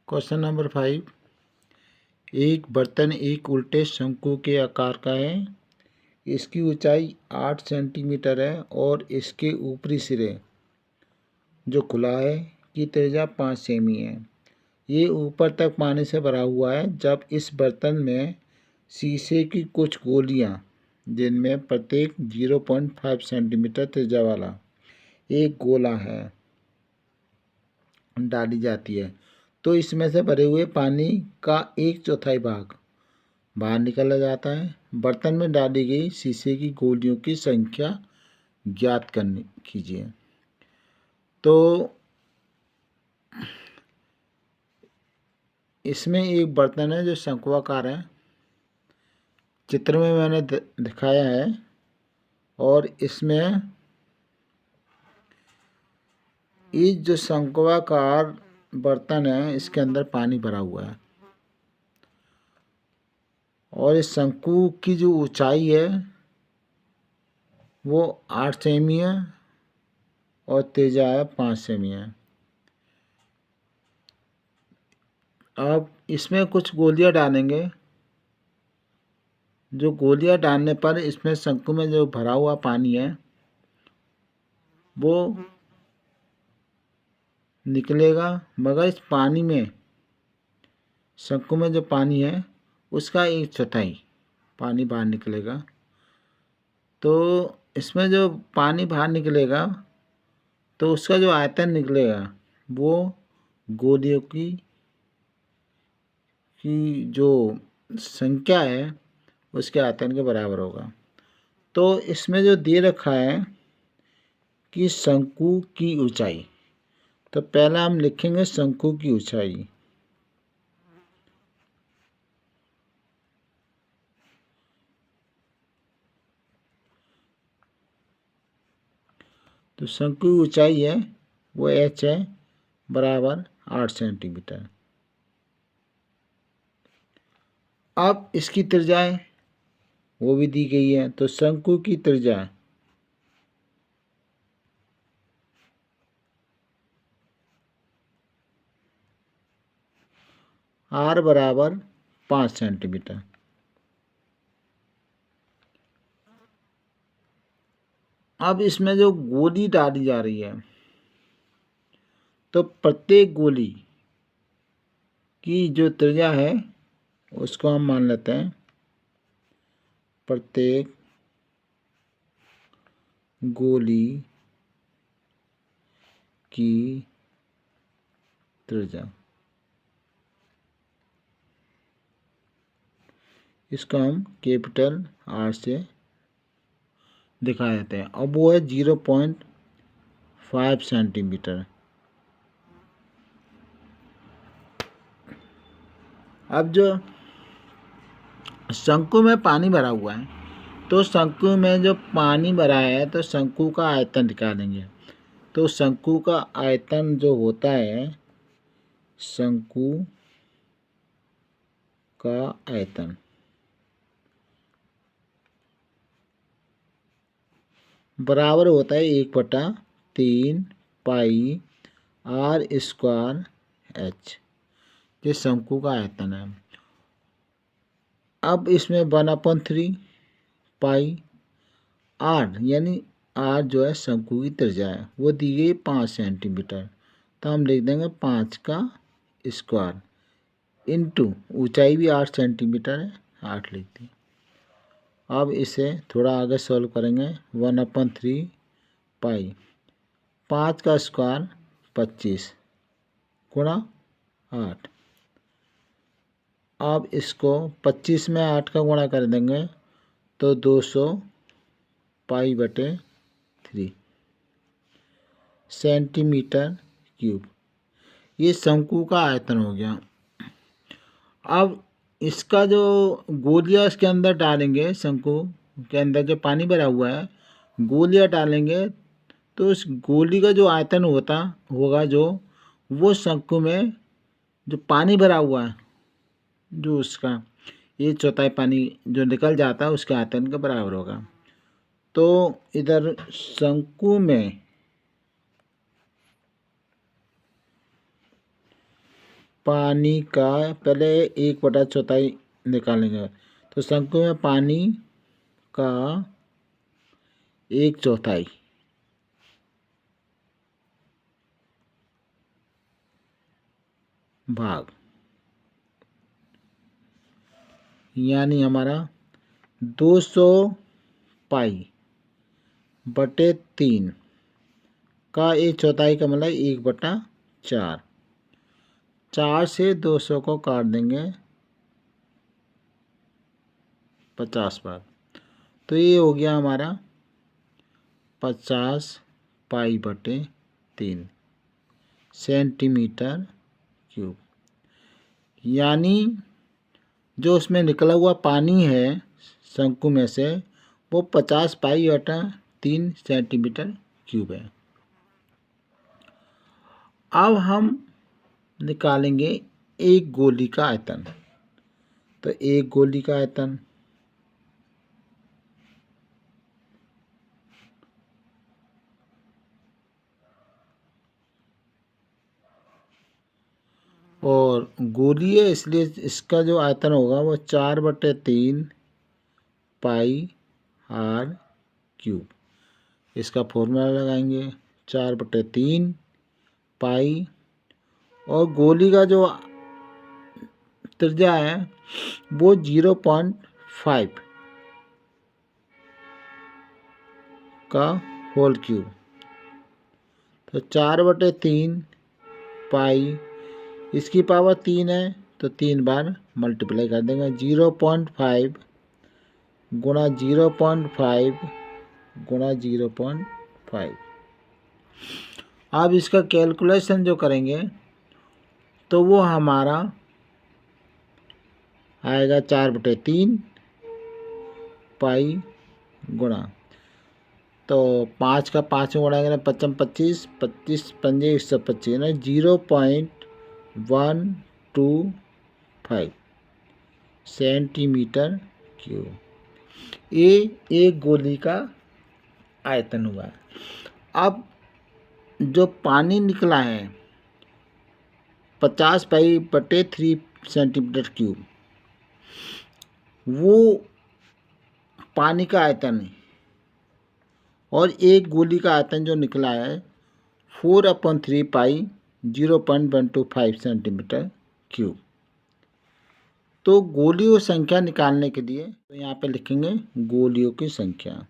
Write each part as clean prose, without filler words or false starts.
Question number 5। एक बर्तन एक उल्टे शंकु के आकार का है। इसकी ऊंचाई 8 सेंटीमीटर है और इसके ऊपरी सिरे जो खुला है की त्रिज्या 5 सेमी है। ये ऊपर तक पानी से भरा हुआ है। जब इस बर्तन में शीशे की कुछ गोलियां जिनमें प्रत्येक 0.5 सेंटीमीटर त्रिज्या वाला एक गोला है डाली जाती है तो इसमें से भरे हुए पानी का 1/4 भाग बाहर निकाला जाता है। बर्तन में डाली गई शीशे की गोलियों की संख्या ज्ञात करनी कीजिए। तो इसमें एक बर्तन है जो शंक्वाकार है, चित्र में मैंने दिखाया है, और इसमें इस जो शंक्वाकार बर्तन है इसके अंदर पानी भरा हुआ है और इस शंकु की जो ऊंचाई है वो 8 सेमी है और त्रिज्या है 5 सेमी है। अब इसमें कुछ गोलियां डालेंगे। जो गोलियां डालने पर इसमें शंकु में जो भरा हुआ पानी है वो निकलेगा, मगर इस पानी में शंकु में जो पानी है उसका 1/4 पानी बाहर निकलेगा। तो इसमें जो पानी बाहर निकलेगा तो उसका जो आयतन निकलेगा वो गोलियों की जो संख्या है उसके आयतन के बराबर होगा। तो इसमें जो दे रखा है कि शंकु की ऊंचाई, तो पहला हम लिखेंगे शंकु की ऊंचाई। तो शंकु की ऊंचाई है वो h है बराबर 8 सेंटीमीटर। अब इसकी त्रिज्याएं वो भी दी गई है। तो शंकु की त्रिज्या r बराबर 5 सेंटीमीटर। अब इसमें जो गोली डाली जा रही है तो प्रत्येक गोली की जो त्रिज्या है उसको हम मान लेते हैं प्रत्येक गोली की त्रिज्या। इसको हम कैपिटल R से दिखा देते हैं। अब वो है 0.5 सेंटीमीटर। अब जो शंकु में पानी भरा हुआ है तो शंकु में जो पानी भरा है तो शंकु का आयतन निकालेंगे। तो शंकु का आयतन जो होता है, शंकु का आयतन बराबर होता है 1/3 पाई r² h। ये शंकु का आयतन है। अब इसमें 1/3 पाई r यानी r जो है शंकु की त्रिज्या है वो दी गई 5 सेंटीमीटर। तो हम लिख देंगे 5 का स्क्वायर इंटू ऊंचाई भी 8 सेंटीमीटर है, 8 लिख दी। अब इसे थोड़ा आगे सॉल्व करेंगे। 1/3 पाई 5 का स्क्वायर 25 गुणा 8। अब इसको 25 में 8 का गुणा कर देंगे तो 200 पाई/3 सेंटीमीटर क्यूब। ये शंकु का आयतन हो गया। अब इसका जो गोलियां इसके अंदर डालेंगे, शंकु के अंदर जो पानी भरा हुआ है गोलियां डालेंगे तो उस गोली का जो आयतन होगा जो वो शंकु में जो पानी भरा हुआ है जो उसका 1/4 पानी जो निकल जाता है उसके आयतन के बराबर होगा। तो इधर शंकु में पानी का पहले 1/4 निकालेंगे, तो शंकु में पानी का 1/4 भाग, यानी हमारा 200 पाई बटे 3 का 1/4 का मतलब 1/4। 4 से 200 को काट देंगे 50 बार, तो ये हो गया हमारा 50 पाई बटे 3 सेंटीमीटर क्यूब। यानी जो उसमें निकला हुआ पानी है शंकु में से वो 50 पाई बटा 3 सेंटीमीटर क्यूब है। अब हम निकालेंगे एक गोली का आयतन। तो एक गोली का आयतन और गोली है इसलिए इसका जो आयतन होगा वो 4/3 पाई आर क्यूब। इसका फॉर्मूला लगाएंगे 4/3 पाई, और गोली का जो त्रिज्या है वो 0.5 का होल क्यूब। तो 4/3 पाई, इसकी पावर 3 है तो 3 बार मल्टीप्लाई कर देंगे। 0.5 गुणा 0.5 गुणा 0.5। अब इसका कैलकुलेशन जो करेंगे तो वो हमारा आएगा 4/3 पाई गुणा, तो 5 का 5 में गुणा करें 5 25, 25 पंजे 125 यानी 0.125 सेंटीमीटर क्यूब। ये एक गोली का आयतन हुआ। अब जो पानी निकला है 50 पाई बटे 3 सेंटीमीटर क्यूब, वो पानी का आयतन है, और एक गोली का आयतन जो निकला है 4/3 पाई 0.125 सेंटीमीटर क्यूब। तो गोलियों की संख्या निकालने के लिए तो यहाँ पे लिखेंगे गोलियों की संख्या।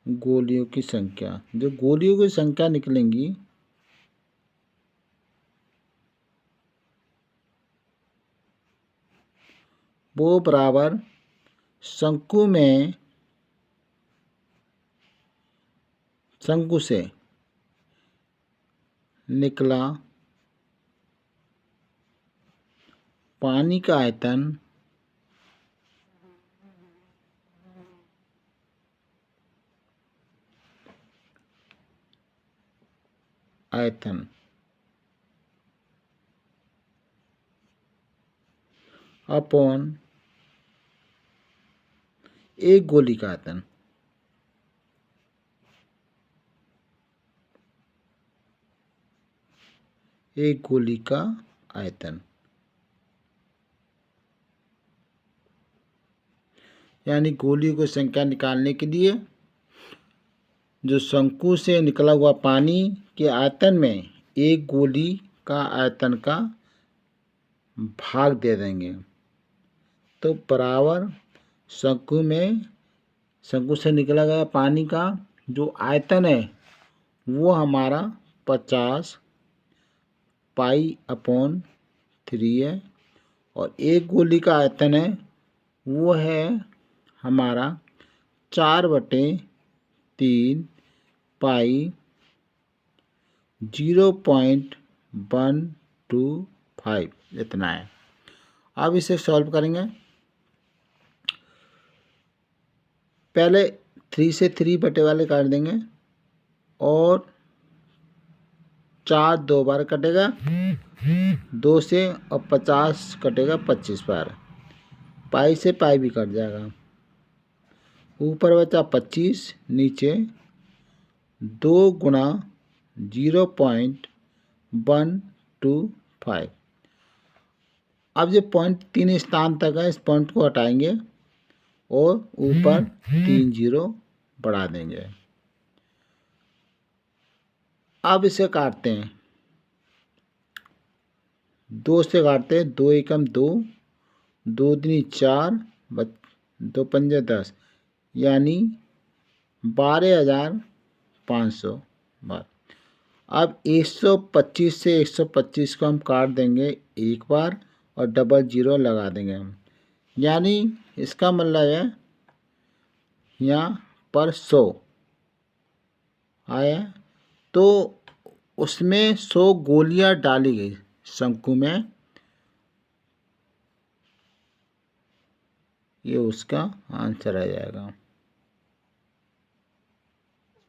गोलियों की संख्या, जो गोलियों की संख्या निकलेंगी वो बराबर शंकु से निकला पानी का आयतन अपॉन एक गोली का आयतन। एक गोली का आयतन यानी गोलियों की संख्या निकालने के लिए जो शंकु से निकला हुआ पानी के आयतन में एक गोली का आयतन का भाग दे देंगे, तो बराबर शंकु से निकला गया पानी का जो आयतन है वो हमारा 50 पाई अपॉन 3 है, और एक गोली का आयतन है वो है हमारा 4/3 पाई 0.125 इतना है। अब इसे सॉल्व करेंगे। पहले 3 से 3 बटे वाले काट देंगे, और 4 2 बार कटेगा 2 से, और 50 कटेगा 25 बार। पाई से पाई भी कट जाएगा, ऊपर बचा 25, नीचे 2 गुणा 0.125। अब ये पॉइंट 3 स्थान तक है, इस पॉइंट को हटाएंगे और ऊपर 3 जीरो बढ़ा देंगे। अब इसे काटते हैं, 2 से काटते हैं, 2 एकम 2, 2 दूनी 4, 2 पंजे 10, यानी 12,500 बार। अब 125 से 125 को हम काट देंगे एक बार और डबल जीरो लगा देंगे हम, यानी इसका मतलब है यहाँ पर 100 आया, तो उसमें 100 गोलियां डाली गई शंकु में, ये उसका आंसर आ जाएगा।